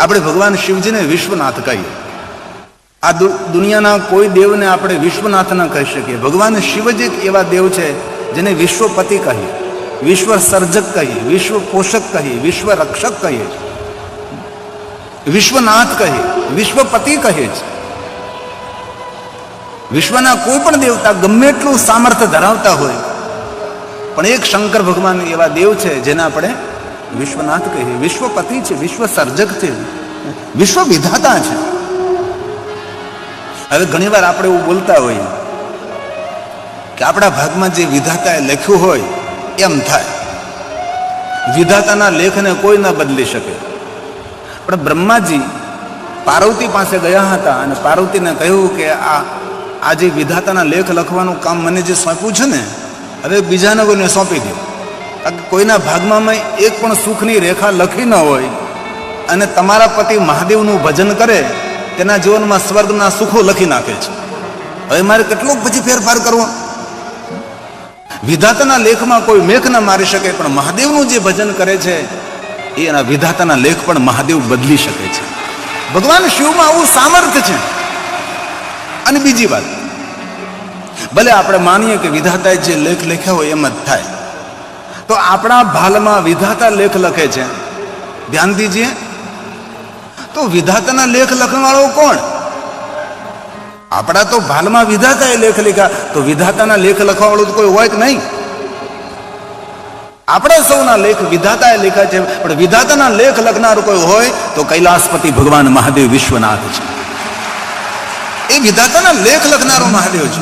આપણે ભગવાન શિવજીને વિશ્વનાથ કહીએ. આ દુનિયાના કોઈ દેવને આપણે વિશ્વનાથ ન કહી શકીએ. ભગવાન શિવ જ એક એવા દેવ છે જેને વિશ્વપતિ કહીએ, વિશ્વ સર્જક કહીએ, વિશ્વ પોષક કહીએ, વિશ્વ રક્ષક કહીએ, વિશ્વનાથ કહીએ, વિશ્વપતિ કહીએ છે. વિશ્વના કોઈ પણ દેવતા ગમે એટલું સામર્થ્ય ધરાવતા હોય, પણ એક શંકર ભગવાન એવા દેવ છે જેને આપણે વિશ્વનાથ કહીએ. વિશ્વપતિ છે, વિશ્વ સર્જક છે, વિશ્વ વિધાતા છે. હવે ઘણી વાર આપણે એવું બોલતા હોઈએ કે આપણા ભાગમાં જે વિધાતાએ લખ્યું હોય એમ થાય. વિધાતાના લેખને કોઈ ન બદલી શકે. પણ બ્રહ્માજી પાર્વતી પાસે ગયા હતા અને પાર્વતીને કહ્યું કે આ જે વિધાતાના લેખ લખવાનું કામ મને જે સોંપ્યું છે ને, હવે બીજાને કોઈને સોંપી દો. કારણ કે કોઈના ભાગમાં એક પણ સુખની રેખા લખી ન હોય અને તમારા પતિ મહાદેવનું ભજન કરે, તેના જીવનમાં સ્વર્ગના સુખો લખી નાખે છે. હવે મારે કેટલો પછી ફેરફાર કરવો? વિધાતાના લેખમાં કોઈ મેઘ ન મારી શકે, પણ મહાદેવનું જે ભજન કરે છે એના વિધાતાના લેખ પણ મહાદેવ બદલી શકે છે. ભગવાન શિવમાં આવું સામર્થ્ય છે. અને બીજી વાત, ભલે આપણે માનીએ કે વિધાતાએ જે લેખ લખ્યા હોય એમ જ થાય, તો આપણા ભાલમાં વિધાતા લેખ લખે છે. ધ્યાન દીજીએ, તો વિધાતાના લેખ લખવાવાળો કોણ? આપણા તો ભાલમાં વિધાતાએ લેખ લખ્યા, તો વિધાતાના લેખ લખવાવાળું તો કોઈ હોય કે નહીં? આપણા સૌના લેખ વિધાતાએ લખ્યા છે, પણ વિધાતાના લેખ લખનાર કોઈ હોય તો કૈલાસપતિ ભગવાન મહાદેવ વિશ્વનાથ છે. એ વિધાતાના લેખ લખનારો મહાદેવ છે.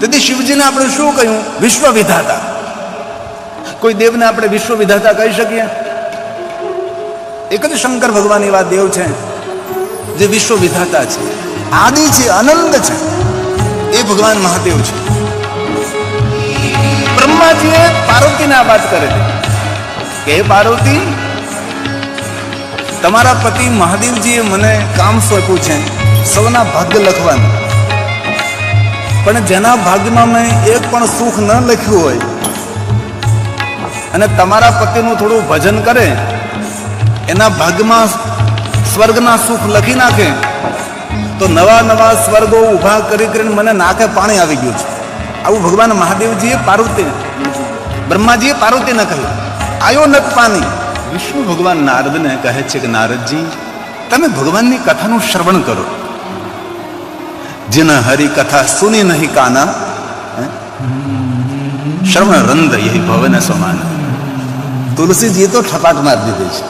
તેથી શિવજીને આપણે શું કહ્યું? વિશ્વ વિધાતા. કોઈ દેવને આપણે વિશ્વ વિધાતા કહી શકીએ? એક જ શંકર ભગવાન એવા દેવ છે જે વિશ્વ વિધાતા છે, આદિ છે, અનંત છે. એ ભગવાન મહાદેવ છે. બ્રહ્માજીએ પાર્વતીને આ વાત કરે કે હે પાર્વતી, તમારા પતિ મહાદેવજીએ મને કામ સોંપ્યું છે સૌના ભાગ્ય લખવાનું, પણ જેના ભાગ્યમાં મેં એક પણ સુખ ન લખ્યું હોય અને તમારા પતિનું થોડું ભજન કરે, એના ભાગ્યમાં સ્વર્ગના સુખ લખી નાખે, તો નવા નવા સ્વર્ગો ઉભા કરી કરીને મને નાકે પાણી આવી ગયું છે. આવું ભગવાન મહાદેવજીએ બ્રહ્માજીએ પાર્વતીને કહ્યું. આયો નત પાણી. વિષ્ણુ ભગવાન નારદને કહે છે કે નારદજી, તમે ભગવાનની કથાનું શ્રવણ કરો. जिन हरि कथा सुनी नहीं काना, श्रवण रंद यही भवन સમાન. તુલસીજી તો ઠપાટ મારી દીધી છે.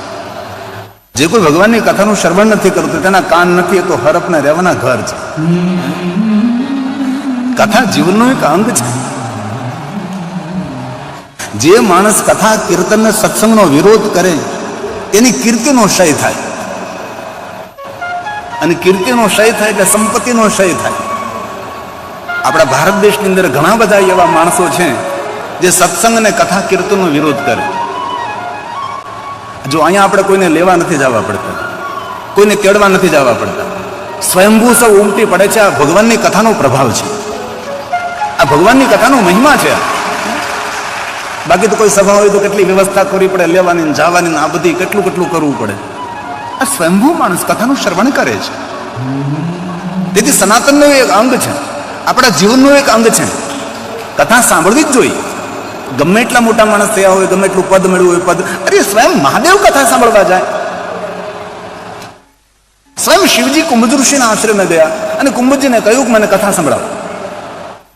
જે કોઈ ભગવાનની કથાનું શ્રવણ નથી કરતું, તેના કાન નથી, એ તો હરપના રહેવાના ઘર છે. કથા જીવનનું એક અંગ છે. જે માણસ કથા કીર્તન સત્સંગનો વિરોધ કરે તેની કીર્તિનો ક્ષય થાય, અને કીર્તિનો ક્ષય થાય એટલે સંપત્તિનો ક્ષય થાય. આપણા ભારત દેશની અંદર ઘણા બધા એવા માણસો છે જે સત્સંગ અને કથા કીર્તનનો વિરોધ કરે. જો અહીંયા આપણે કોઈને લેવા નથી જવા પડતા, કોઈને તેડવા નથી જવા પડતા, સ્વયંભૂ સૌ ઉમટી પડે છે. આ ભગવાનની કથાનો પ્રભાવ છે, આ ભગવાનની કથાનો મહિમા છે. બાકી તો કોઈ સભા હોય તો કેટલી વ્યવસ્થા કરવી પડે, લેવાની જવાની, આ બધી કેટલું કેટલું કરવું પડે. આ સ્વયંભૂ માણસ કથાનું શ્રવણ કરે છે. તેથી સનાતનનું એક અંગ છે, આપણા જીવનનું એક અંગ છે. કથા સાંભળવી જ જોઈએ. ગમે એટલા મોટા માણસ થયા હોય, ગમે એટલું પદ મેળવું હોય, પદ, અરે સ્વયં મહાદેવ કથા સાંભળવા જાય. સ્વયં શિવજી કુંભજ ઋષિના આશ્રમે ગયા અને કુંભજીને કહ્યું કે મને કથા સંભળાવો,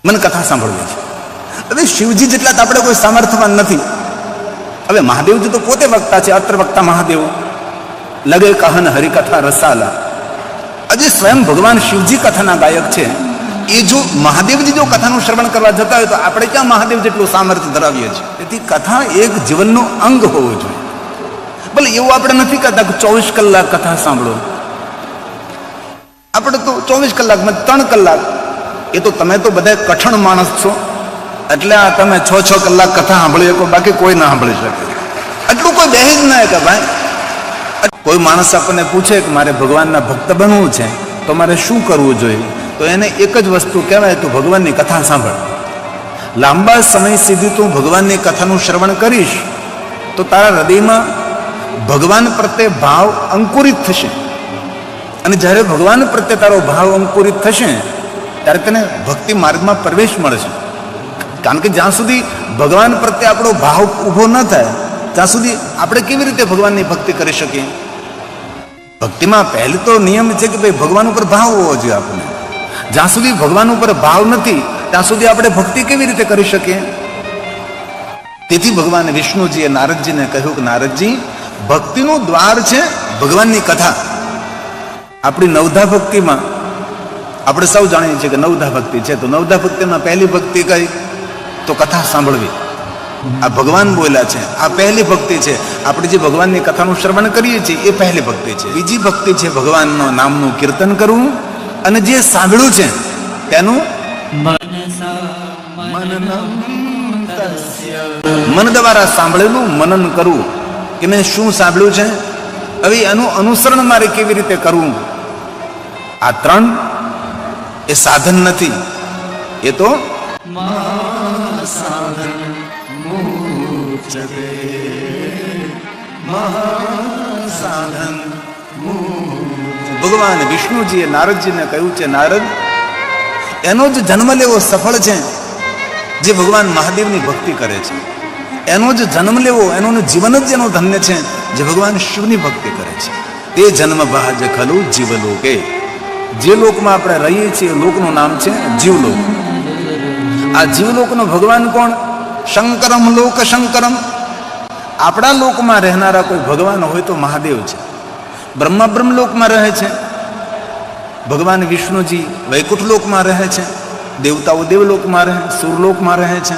મને કથા સાંભળવી છે. હવે શિવજી જેટલા આપણે કોઈ સામર્થ્યવાન નથી. હવે મહાદેવજી તો પોતે વક્તા છે, અત્ર વક્તા મહાદેવ, લગે કહન હરિકથા રસાલા. આજે સ્વયં ભગવાન શિવજી કથાના ગાયક છે. એ જો મહાદેવજી જો કથાનું શ્રવણ કરવા જતા હોય તો આપણે ક્યાં મહાદેવ જેટલું સામર્થ્ય ધરાવીએ છીએ. તેથી કથા એક જીવનનો અંગ હોવો જોઈએ. ભલે એવું આપણે નથી કહેતા કે 24 કલાક કથા સાંભળો. આપણે તો 24 કલાકમાં 3 કલાક, એ તો તમે તો બધા કઠણ માણસ છો એટલે આ તમે 6 કલાક કથા સાંભળી શકો, બાકી કોઈ ના સાંભળી શકે. એટલું કોઈ બેહી જ ના કે ભાઈ. કોઈ માણસ આપણને પૂછે કે મારે ભગવાનના ભક્ત બનવું છે તો મારે શું કરવું જોઈએ, તો એને એક જ વસ્તુ કહેવાય, તું ભગવાનની કથા સાંભળ. લાંબા સમય સુધી તું ભગવાનની કથાનું શ્રવણ કરીશ તો તારા હૃદયમાં ભગવાન પ્રત્યે ભાવ અંકુરિત થશે. અને જ્યારે ભગવાન પ્રત્યે તારો ભાવ અંકુરિત થશે ત્યારે તને ભક્તિ માર્ગમાં પ્રવેશ મળશે. કારણ કે જ્યાં સુધી ભગવાન પ્રત્યે આપણો ભાવ ઊભો ન થાય ત્યાં સુધી આપણે કેવી રીતે ભગવાનની ભક્તિ કરી શકીએ? ભક્તિમાં પહેલો તો નિયમ છે કે ભાઈ ભગવાન ઉપર ભાવ હોવો જોઈએ આપણને. જ્યાં સુધી ભગવાન ઉપર ભાવ નથી ત્યાં સુધી આપણે ભક્તિ કેવી રીતે કરી શકીએ? તેથી ભગવાન વિષ્ણુજીએ નારદજીને કહ્યું કે નારદજી, ભક્તિનું દ્વાર છે ભગવાનની કથા. આપણી નવધા ભક્તિમાં આપણે સૌ જાણીએ છીએ કે નવધા ભક્તિ છે, તો નવધા ભક્તિમાં પહેલી ભક્તિ કઈ? તો કથા સાંભળવી. આ ભગવાન બોલ્યા છે, આ પહેલી ભક્તિ છે. આપણે જે ભગવાનની કથાનું શ્રવણ કરીએ છીએ એ પહેલી ભક્તિ છે. બીજી ભક્તિ છે ભગવાનનું નામનું કીર્તન કરવું અને જે સાંભળ્યું છે તેનું મન દ્વારા સાંભળેલું મનન કરવું કે મેં શું સાંભળ્યું છે, હવે એનું અનુસરણ મારે કેવી રીતે કરવું. આ ત્રણ એ સાધન નથી, એ તો ભગવાન વિષ્ણુજીએ નારદજીને કહ્યું છે, નારદ, એનો જ જન્મ લેવો સફળ છે જે ભગવાન મહાદેવની ભક્તિ કરે છે. એનો જ જન્મ લેવો, એનું જીવન જ એનો ધન્ય છે જે ભગવાન શિવની ભક્તિ કરે છે. તે જન્મ ભાજ ખલું જીવલોકે. જે લોકમાં આપણે રહીએ છીએ લોકનું નામ છે જીવલોક. આ જીવલોકનો ભગવાન કોણ? શંકરમ લોક શંકરમ. આપણા લોકમાં રહેનારા કોઈ ભગવાન હોય તો મહાદેવ છે. બ્રહ્મા બ્રહ્મલોકમાં રહે છે, ભગવાન વિષ્ણુજી વૈકુંઠ લોકમાં રહે છે, દેવતાઓ દેવલોકમાં રહે, સુરલોકમાં રહે છે.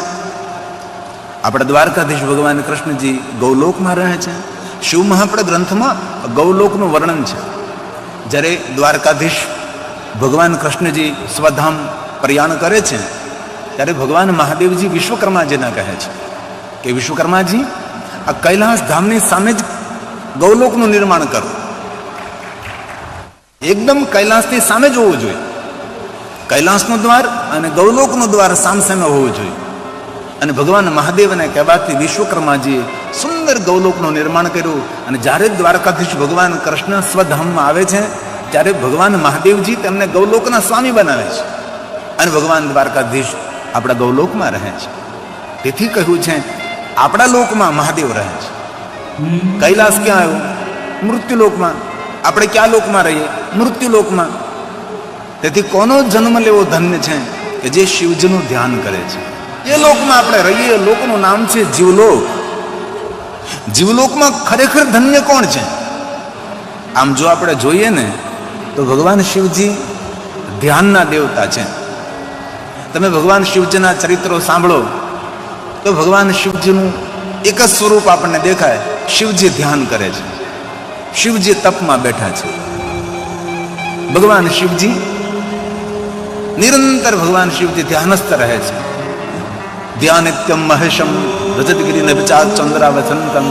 આપણા દ્વારકાધીશ ભગવાન કૃષ્ણજી ગૌલોકમાં રહે છે. શિવ મહાપ્રદ ગ્રંથમાં ગૌલોકનું વર્ણન છે. જ્યારે દ્વારકાધીશ ભગવાન કૃષ્ણજી સ્વધામ પ્રયાણ કરે છે ત્યારે ભગવાન મહાદેવજી વિશ્વકર્માજીને કહે છે કે વિશ્વકર્માજી, આ કૈલાસ ધામની સામે જ ગૌલોકનું નિર્માણ કરો. એકદમ કૈલાસની સામે જ હોવું જોઈએ. કૈલાસનો દ્વાર અને ગૌલોકનો દ્વાર સામસામે હોવું જોઈએ. અને ભગવાન મહાદેવને કહેવાથી વિશ્વકર્માજીએ સુંદર ગૌલોકનું નિર્માણ કર્યું. અને જ્યારે દ્વારકાધીશ ભગવાન કૃષ્ણ સ્વધામમાં આવે છે ત્યારે ભગવાન મહાદેવજી તેમને ગૌલોકના સ્વામી બનાવે છે અને ભગવાન દ્વારકાધીશ આપણા ગૌલોકમાં રહે છે. તેથી કહ્યું છે આપણા લોકમાં મહાદેવ રહે છે. કૈલાસ ક્યાં આવ્યો? મૃત્યુલોકમાં. આપણે ક્યાં લોકમાં રહીએ? મૃત્યુલોકમાં. તેથી કોનો જન્મ લેવો ધન્ય છે કે જે શિવજીનું ધ્યાન કરે છે. એ લોકમાં આપણે રહીએ. લોકનું નામ છે જીવલોક. જીવલોકમાં ખરેખર ધન્ય કોણ છે? આમ જો આપણે જોઈએ ને તો ભગવાન શિવજી ધ્યાનના દેવતા છે. તમે ભગવાન શિવજીના ચરિત્રો સાંભળો તો ભગવાન શિવજીનું એક જ સ્વરૂપ આપણને દેખાય. શિવજી ધ્યાન કરે છે, શિવજી તપમાં બેઠા છે. ભગવાન શિવજી નિરંતર ભગવાન શિવજી ધ્યાનસ્થ રહે છે. ધ્યાનિત્યમ મહેશમ રજતગિરી નભચાત ચંદ્રાવસંતમ.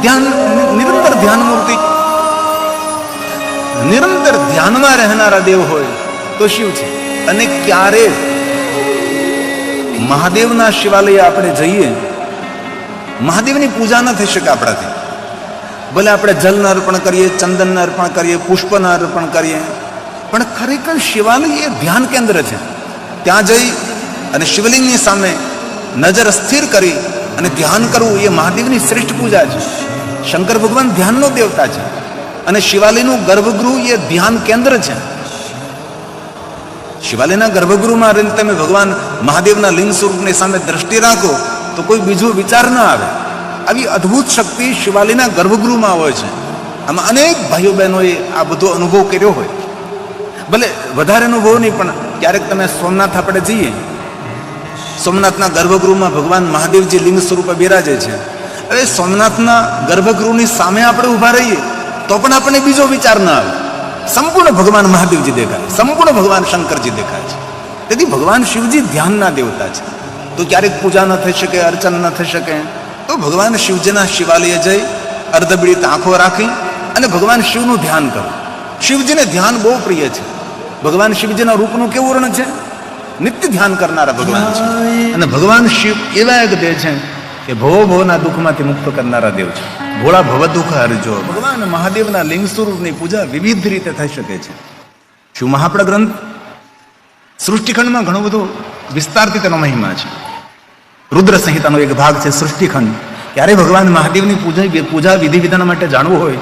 ધ્યાન, નિરંતર ધ્યાન મૂર્તિ. નિરંતર ધ્યાનમાં રહેનારા દેવ હોય તો શિવ છે. અને ક્યારે મહાદેવના શિવાલય આપણે જઈએ, મહાદેવની પૂજા ન થઈ શકે આપણાથી. ભલે આપણે જલના અર્પણ કરીએ, ચંદનના અર્પણ કરીએ, પુષ્પના અર્પણ કરીએ, પણ ખરેખર શિવાલય એ ધ્યાન કેન્દ્ર છે. ત્યાં જઈ અને શિવલિંગની સામે નજર સ્થિર કરી અને ધ્યાન કરવું એ મહાદેવની શ્રેષ્ઠ પૂજા છે. શંકર ભગવાન ધ્યાનનો દેવતા છે અને શિવાલયનું ગર્ભગૃહ એ ધ્યાન કેન્દ્ર છે. શિવાલયના ગર્ભગૃહમાં રહીને તમે ભગવાન મહાદેવના લિંગ સ્વરૂપની સામે દ્રષ્ટિ રાખો તો કોઈ બીજો વિચાર ન આવે. આવી અદ્ભુત શક્તિ શિવાલયના ગર્ભગૃહમાં હોય છે. આમાં અનેક ભાઈઓ બહેનોએ આ બધો અનુભવ કર્યો હોય. ભલે વધારે અનુભવ નહીં, પણ ક્યારેક તમે સોમનાથ આપણે જઈએ, સોમનાથના ગર્ભગૃહમાં ભગવાન મહાદેવજી લિંગ સ્વરૂપે બિરાજે છે. હવે સોમનાથના ગર્ભગૃહની સામે આપણે ઊભા રહીએ તો પણ આપણને બીજો વિચાર ન આવે. સંપૂર્ણ ભગવાન મહાદેવજી દેખાય, સંપૂર્ણ ભગવાન શંકરજી દેખાય છે. તેથી ભગવાન શિવજી ધ્યાનના દેવતા છે. તો ક્યારેક પૂજા ન થઈ શકે, અર્ચન ન થઈ શકે તો ભગવાન શિવજીના શિવાલય જઈ અર્ધબીડિત આંખો રાખી અને ભગવાન શિવનું ધ્યાન કરો. શિવજીને ધ્યાન બહુ પ્રિય છે. ભગવાન શિવજીના રૂપનું કેવું વર્ણન છે? નિત્ય ધ્યાન કરનારા ભગવાન છે. અને ભગવાન શિવ એવા એક દેવ છે કે ભવો ભવના દુઃખમાંથી મુક્ત કરનારા દેવ છે. ભોળા ભવદુખ હરજો. ભગવાન મહાદેવના લિંગ સ્વરૂપની પૂજા વિવિધ રીતે થઈ શકે છે. શિવ મહાપડા ગ્રંથ સૃષ્ટિખંડમાં ઘણો બધો વિસ્તારથી તેનો મહિમા છે. રુદ્ર સંહિતાનો એક ભાગ છે સૃષ્ટિખંડ. ક્યારે ભગવાન મહાદેવની પૂજા વિધિ વિધાન માટે જાણવું હોય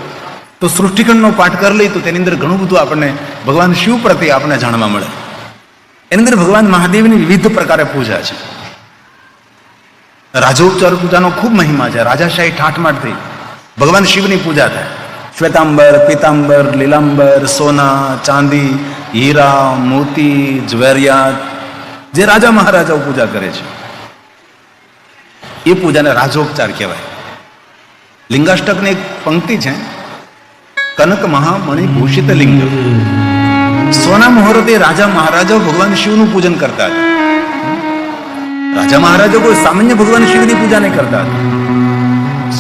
તો સૃષ્ટિખંડનો પાઠ કરી લઈ તો તેની અંદર ઘણું બધું આપણને ભગવાન શિવ પ્રત્યે આપણને જાણવા મળે. એની અંદર ભગવાન મહાદેવની વિવિધ પ્રકારે પૂજા છે. રાજોપચાર પૂજાનો ખૂબ મહિમા છે. રાજાશાહી ઠાઠમાઠથી ભગવાન શિવની પૂજા થાય. શ્વેતાંબર, પીતાંબર, લીલાંબર, સોના, ચાંદી, હીરા, મોતી, જ્વેરિયાત જે રાજા મહારાજાઓ પૂજા કરે છે એ પૂજાને રાજોપચાર કહેવાય. લિંગાષ્ટકની એક પંક્તિ છે, કનક મહામણિ ભૂષિત લિંગ. સોના મુહૂર્તે રાજા મહારાજાઓ ભગવાન શિવનું પૂજન કરતા હતા. રાજા મહારાજો કોઈ સામાન્ય ભગવાન શિવની પૂજા નહીં કરતા હતા.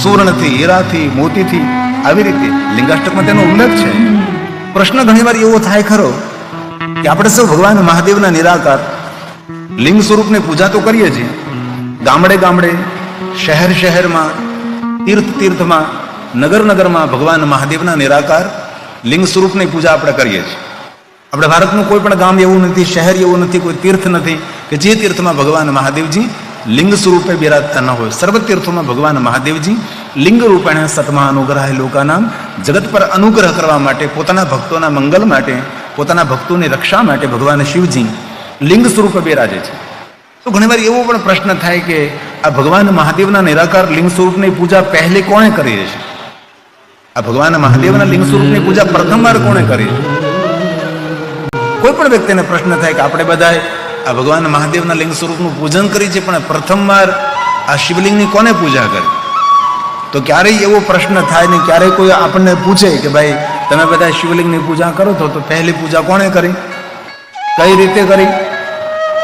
સુવર્ણથી, હીરાથી, મોતીથી આવી રીતે લિંગાષ્ટકમાં તેનો ઉલ્લેખ છે. પ્રશ્ન ઘણીવાર એવો થાય ખરો કે આપણે સૌ ભગવાન મહાદેવના નિરાકાર લિંગ સ્વરૂપની પૂજા તો કરીએ છીએ. ગામડે ગામડે, શહેર શહેરમાં, તીર્થ તીર્થમાં, નગર નગરમાં ભગવાન મહાદેવના નિરાકાર લિંગ સ્વરૂપની પૂજા આપણે કરીએ છીએ. આપણે ભારતનું કોઈ પણ ગામ એવું નથી, શહેર એવું નથી, કોઈ તીર્થ નથી કે જે તીર્થમાં ભગવાન મહાદેવજી લિંગ સ્વરૂપે બિરાજતા ન હોય. સર્વ તીર્થોમાં ભગવાન મહાદેવજી લિંગ રૂપેણ સતમા અનુગ્રહ લોકાનામ, જગત પર અનુગ્રહ કરવા માટે, પોતાના ભક્તોના મંગલ માટે, પોતાના ભક્તોની રક્ષા માટે ભગવાન શિવજી લિંગ સ્વરૂપે બિરાજે છે. તો ઘણીવાર એવો પણ પ્રશ્ન થાય કે આ ભગવાન મહાદેવના નિરાકાર લિંગ સ્વરૂપની પૂજા પહેલી કોણે કરી છે? આ ભગવાન મહાદેવના લિંગ સ્વરૂપની પૂજા પ્રથમવાર કોણે કરી છે? કોઈ પણ વ્યક્તિને પ્રશ્ન થાય કે આપણે બધાએ આ ભગવાન મહાદેવના લિંગ સ્વરૂપનું પૂજન કરી છે, પણ પ્રથમવાર આ શિવલિંગની કોને પૂજા કરી? તો ક્યારેય એવો પ્રશ્ન થાય ને ક્યારેય કોઈ આપણને પૂછે કે ભાઈ તમે બધા શિવલિંગની પૂજા કરો છો તો પહેલી પૂજા કોણે કરી, કઈ રીતે કરી?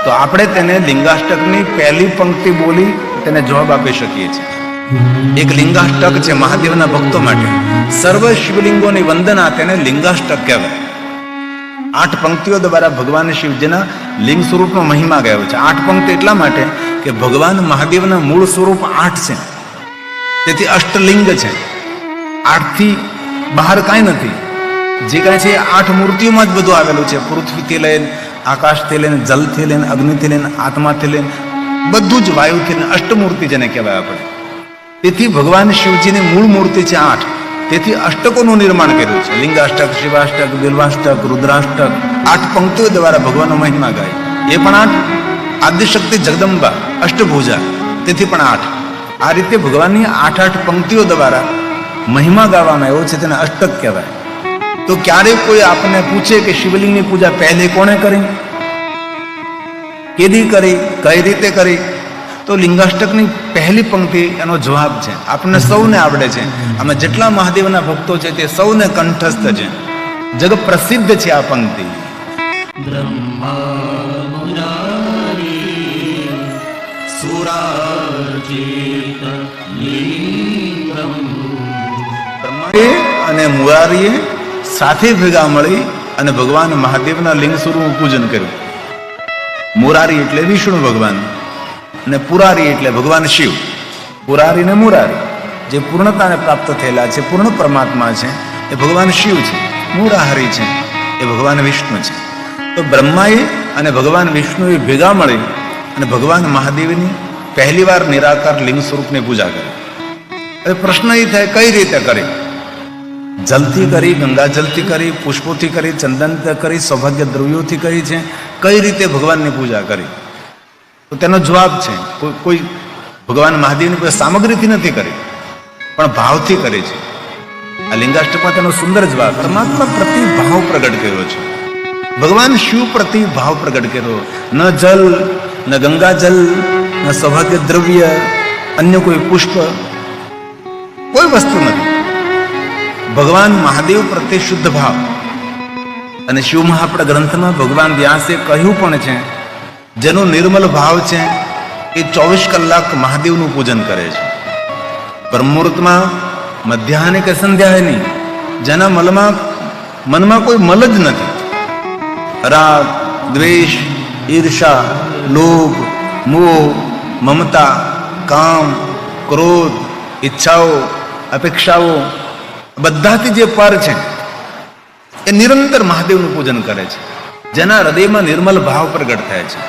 તો આપણે તેને લિંગાષ્ટકની પહેલી પંક્તિ બોલી તેને જવાબ આપી શકીએ છીએ. એક લિંગાષ્ટક છે મહાદેવના ભક્તો માટે. સર્વ શિવલિંગોની વંદના તેને લિંગાષ્ટક કહેવાય. 8 પંક્તિઓ દ્વારા ભગવાન શિવજીના લિંગ સ્વરૂપનો મહિમા ગયો છે. 8 પંક્તિ એટલા માટે કે ભગવાન મહાદેવના મૂળ સ્વરૂપ 8 છે, તેથી અષ્ટલિંગ છે. 8 થી બહાર કાંઈ નથી. જે કાંઈ છે 8 મૂર્તિઓમાં જ બધું આવેલું છે. પૃથ્વીથી લઈને, આકાશથી લઈને, જલથી લઈને, અગ્નિથી લઈને, આત્માથી લઈને, બધું જ વાયુથી લઈને અષ્ટમૂર્તિ જેને કહેવાય આપણે. તેથી ભગવાન શિવજીની મૂળ મૂર્તિ છે 8. તેથી અષ્ટકોનું નિર્માણ કર્યું છે. લિંગાષ્ટક, શિવાષ્ટક, બિલ્વાષ્ટક, રુદ્રાષ્ટક. 8 પંક્તિઓ દ્વારા ભગવાનનો મહિમા ગાય. એ પણ 8. આદ્યશક્તિ જગદંબા અષ્ટભુજા, તેથી પણ 8. આ રીતે ભગવાનની 8 પંક્તિઓ દ્વારા મહિમા ગાવામાં આવ્યો છે, તેને અષ્ટક કહેવાય. તો ક્યારેક કોઈ આપણને પૂછે કે શિવલિંગની પૂજા પહેલે કોણે કરી, કેદી કરી, કઈ રીતે કરી, તો લિંગાષ્ટકની પહેલી પંક્તિ એનો જવાબ છે. આપણને સૌને આવડે છે. આમાં જેટલા મહાદેવના ભક્તો છે તે સૌને કંઠસ્થ છે. જગ પ્રસિદ્ધ છે આ પંક્તિ. બ્રહ્માએ અને મુરારીએ સાથે ભેગા મળી અને ભગવાન મહાદેવના લિંગ સ્વરૂપનું પૂજન કર્યું. મુરારી એટલે વિષ્ણુ ભગવાન અને પુરારી એટલે ભગવાન શિવ. પુરારી ને મુરારી જે પૂર્ણતાને પ્રાપ્ત થયેલા છે, પૂર્ણ પરમાત્મા છે, એ ભગવાન શિવ છે. મુરાહરી છે એ ભગવાન વિષ્ણુ છે. તો બ્રહ્માએ અને ભગવાન વિષ્ણુએ ભેગા મળી અને ભગવાન મહાદેવની પહેલીવાર નિરાકાર લિંગ સ્વરૂપની પૂજા કરી. હવે પ્રશ્ન એ થાય કઈ રીતે કરી? જલથી કરી, ગંગા જલથી કરી, પુષ્પોથી કરી, ચંદનથી કરી, સૌભાગ્ય દ્રવ્યોથી કરી છે. કઈ રીતે ભગવાનની પૂજા કરી? તો તેનો જવાબ છે કોઈ ભગવાન મહાદેવની કોઈ સામગ્રીથી નથી કરી, પણ ભાવથી કરી છે. આ લિંગાષ્ટકમાં તેનો સુંદર જવાબ. પરમાત્મા પ્રતિ ભાવ પ્રગટ કર્યો છે. ભગવાન શિવ પ્રતિ ભાવ પ્રગટ કર્યો. ન જલ, ન ગંગા જલ, ન સૌભાગ્ય દ્રવ્ય, અન્ય કોઈ પુષ્પ, કોઈ વસ્તુ નથી. ભગવાન મહાદેવ પ્રત્યે શુદ્ધ ભાવ. અને શિવ મહાપડા ગ્રંથમાં ભગવાન વ્યાસે કહ્યું પણ છે, જેનો નિર્મલ ભાવ છે એ 24 કલાક મહાદેવનું પૂજન કરે છે. બ્રહ્મુહૂર્તમાં, મધ્યાહને કે સંધ્યાએ નહીં. જેના મનમાં કોઈ મલ જ નથી. રાગ, દ્વેષ, ઈર્ષા, લોભ, મોહ, મમતા, કામ, ક્રોધ, ઈચ્છાઓ અપેક્ષાઓ બધાથી જે પર છે એ નિરંતર મહાદેવનું પૂજન કરે છે, જેના હૃદયમાં નિર્મલ ભાવ પ્રગટ થાય છે.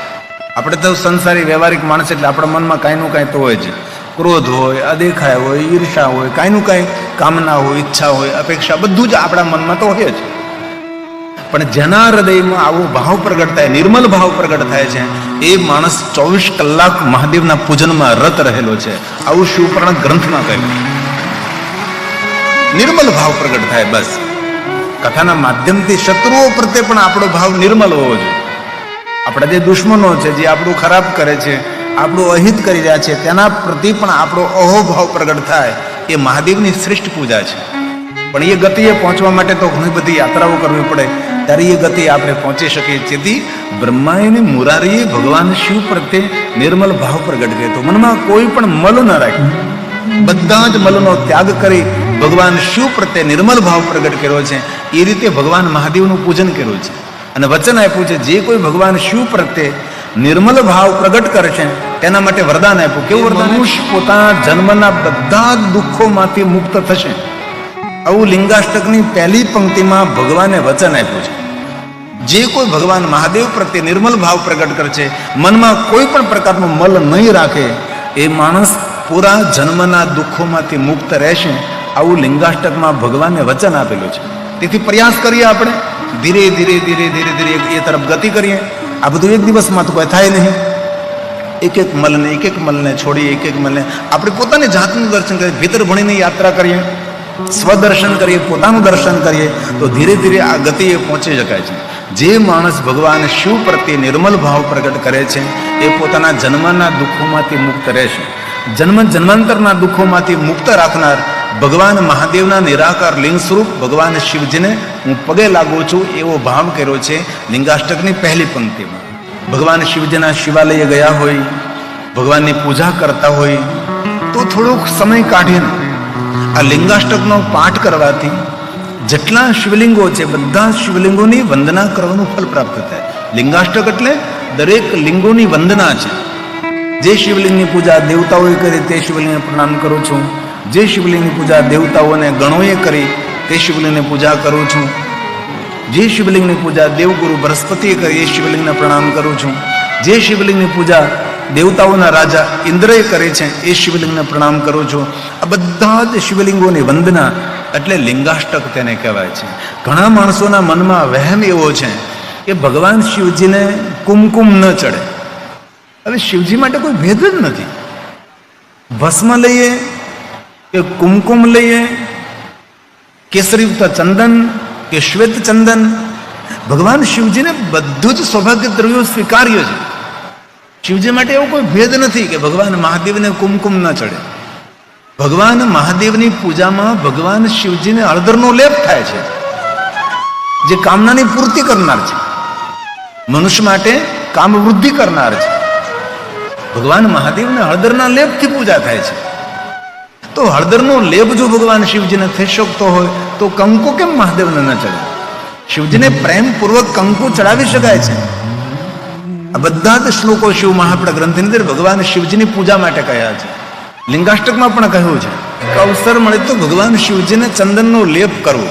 આપણે તો સંસારી વ્યવહારિક માણસ એટલે આપણા મનમાં કાંઈનું કાંઈ તો હોય છે. ક્રોધ હોય, અદેખાય હોય, ઈર્ષા હોય, કાંઈનું કાંઈ કામના હોય, ઈચ્છા હોય, અપેક્ષા, બધું જ આપણા મનમાં તો હોય જ. પણ જેના હૃદયમાં આવો ભાવ પ્રગટ થાય, નિર્મલ ભાવ પ્રગટ થાય છે, એ માણસ 24 કલાક મહાદેવના પૂજનમાં રત રહેલો છે. આવું શિવપુરાણ ગ્રંથમાં કહ્યું. નિર્મલ ભાવ પ્રગટ થાય. બસ કથાના માધ્યમથી શત્રુઓ પ્રત્યે પણ આપણો ભાવ નિર્મલ હોવો જોઈએ. આપણા જે દુશ્મનો છે, જે આપણું ખરાબ કરે છે, આપણું અહિત કરી રહ્યા છે, તેના પ્રતિ પણ આપણો અહોભાવ પ્રગટ થાય. એ મહાદેવની શ્રેષ્ઠ પૂજા છે. પણ એ ગતિએ પહોંચવા માટે તો ઘણી બધી યાત્રાઓ કરવી પડે, ત્યારે એ ગતિએ આપણે પહોંચી શકીએ. જેથી બ્રહ્માએ અને મુરારીએ ભગવાન શિવ પ્રત્યે નિર્મલ ભાવ પ્રગટ કર્યો હતો. મનમાં કોઈ પણ મલ ન રાખ્યું, બધા જ મલનો ત્યાગ કરી ભગવાન શિવ પ્રત્યે નિર્મલ ભાવ પ્રગટ કર્યો છે. એ રીતે ભગવાન મહાદેવનું પૂજન કર્યું છે અને વચન આપ્યું છે, જે કોઈ ભગવાન શિવ પ્રત્યે નિર્મલ ભાવ પ્રગટ કરે છે તેના માટે વરદાન આપ્યું. કેવું વરદાન? મનુષ્ય પોતાના જન્મના બધા દુઃખોમાંથી મુક્ત થશે. આવું લિંગાષ્ટકની પહેલી પંક્તિમાં ભગવાને વચન આપ્યું છે. જે કોઈ ભગવાન મહાદેવ પ્રત્યે નિર્મલ ભાવ પ્રગટ કરે છે, મનમાં કોઈ પણ પ્રકારનો મલ નહીં રાખે, એ માણસ પૂરા જન્મના દુઃખોમાંથી મુક્ત રહેશે. આવું લિંગાષ્ટકમાં ભગવાને વચન આપેલું છે. તેથી પ્રયાસ કરીએ, આપણે ધીરે ધીરે ધીરે ધીરે ધીરે એ તરફ ગતિ કરીએ. આ બધું એક દિવસમાં તો કોઈ થાય નહીં. એક એક મલને છોડી એક મલને આપણે પોતાની જાતનું દર્શન કરીએ, ભીતર ભણીને યાત્રા કરીએ, સ્વદર્શન કરીએ, પોતાનું દર્શન કરીએ, તો ધીરે ધીરે આ ગતિએ પહોંચી શકાય છે. જે માણસ ભગવાન શિવ પ્રત્યે નિર્મલ ભાવ પ્રગટ કરે છે, એ પોતાના જન્મના દુઃખોમાંથી મુક્ત રહેશે. જન્માંતરના દુઃખોમાંથી મુક્ત રાખનાર ભગવાન મહાદેવના નિરાકાર લિંગ સ્વરૂપ ભગવાન શિવજીને હું પગે લાગુ છું, એવો ભાવ કર્યો છે લિંગાષ્ટકની પહેલી પંક્તિમાં. ભગવાન શિવજીના શિવાલયે ગયા હોય, ભગવાનની પૂજા કરતા હોય, તો થોડોક સમય કાઢીને આ લિંગાષ્ટકનો પાઠ કરવાથી જેટલા શિવલિંગો છે, બધા શિવલિંગોની વંદના કરવાનું ફળ પ્રાપ્ત થાય. લિંગાષ્ટક એટલે દરેક લિંગોની વંદના છે. જે શિવલિંગની પૂજા દેવતાઓએ કરી તે શિવલિંગને પ્રણામ કરું છું. જે શિવલિંગની પૂજા દેવતાઓને ગણોએ કરી તે શિવલિંગની પૂજા કરું છું. જે શિવલિંગની પૂજા દેવગુરુ બૃહસ્પતિએ કરી એ શિવલિંગને પ્રણામ કરું છું. જે શિવલિંગની પૂજા દેવતાઓના રાજા ઇન્દ્રએ કરે છે એ શિવલિંગને પ્રણામ કરું છું. આ બધા જ શિવલિંગોની વંદના એટલે લિંગાષ્ટક તેને કહેવાય છે. ઘણા માણસોના મનમાં વહેમ એવો છે કે ભગવાન શિવજીને કુમકુમ ન ચડે. હવે શિવજી માટે કોઈ ભેદ જ નથી. ભસ્મ લઈએ કે કુમકુમ લઈએ, કેસરીયુક્ત ચંદન કે શ્વેત ચંદન, ભગવાન શિવજીને બધું જ સૌભાગ્ય દ્રવ્યો સ્વીકાર્ય છે. શિવજી માટે એવો કોઈ ભેદ નથી કે ભગવાન મહાદેવને કુમકુમ ન ચડે. ભગવાન મહાદેવની પૂજામાં ભગવાન શિવજીને હળદરનો લેપ થાય છે, જે કામનાની પૂર્તિ કરનાર છે, મનુષ્ય માટે કામ વૃદ્ધિ કરનાર છે. ભગવાન મહાદેવને હળદરના લેપથી પૂજા થાય છે. તો હળદરનો લેપ જો ભગવાન શિવજીને થઈ શકતો હોય તો કંકુ કેમ મહાદેવને ન ચડે? શિવજીને પ્રેમપૂર્વક કંકુ ચડાવી શકાય છે. આ બધા જ શ્લોકો શિવ મહાપુરાણ ગ્રંથની અંદર ભગવાન શિવજીની પૂજા માટે કહ્યા છે. લિંગાષ્ટકમાં પણ કહ્યું છે કે અવસર મળે તો ભગવાન શિવજીને ચંદનનો લેપ કરવો.